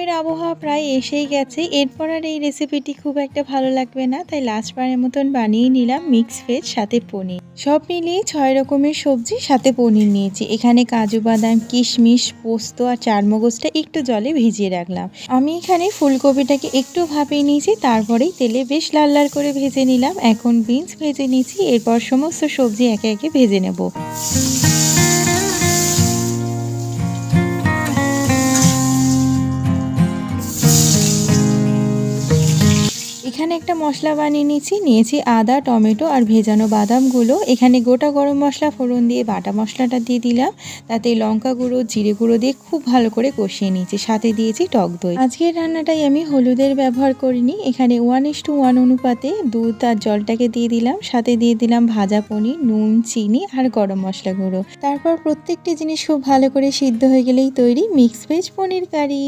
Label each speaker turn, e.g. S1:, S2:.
S1: গরমের আবহাওয়া প্রায় এসেই গেছে। এরপর আর এই রেসিপিটি খুব একটা ভালো লাগবে না, তাই লাস্টবারের মতন বানিয়ে নিলাম মিক্স ভেজ সাথে পনির। সব মিলিয়ে ৬ রকমের সবজি সাথে পনির নিয়েছি। এখানে কাজু বাদাম, কিশমিশ, পোস্ত আর চারমগজটা একটু জলে ভিজিয়ে রাখলাম। আমি এখানে ফুলকপিটাকে একটু ভাপিয়ে নিয়েছি, তারপরেই তেলে বেশ লাল লাল করে ভেজে নিলাম। এখন বিনস ভেজে নিয়েছি, এরপর সমস্ত সবজি একে একে ভেজে নেব। এখানে একটা মশলা বানিয়ে নিয়েছি আদা, টমেটো আর ভেজানো বাদামগুলো। এখানে গোটা গরম মশলা ফোড়ন দিয়ে বাটা মশলাটা দিয়ে দিলাম, তাতে লঙ্কা গুঁড়ো, জিরে গুঁড়ো দিয়ে খুব ভালো করে কষিয়ে নিয়েছি, সাথে দিয়েছি টক দই। আজকের রান্নাটাই আমি হলুদের ব্যবহার করিনি। এখানে 1:1 অনুপাতে দুধ আর জলটাকে দিয়ে দিলাম, সাথে দিয়ে দিলাম ভাজা পনির, নুন, চিনি আর গরম মশলা গুঁড়ো। তারপর প্রত্যেকটি জিনিস খুব ভালো করে সিদ্ধ হয়ে গেলেই তৈরি মিক্স ভেজ পনির কারি।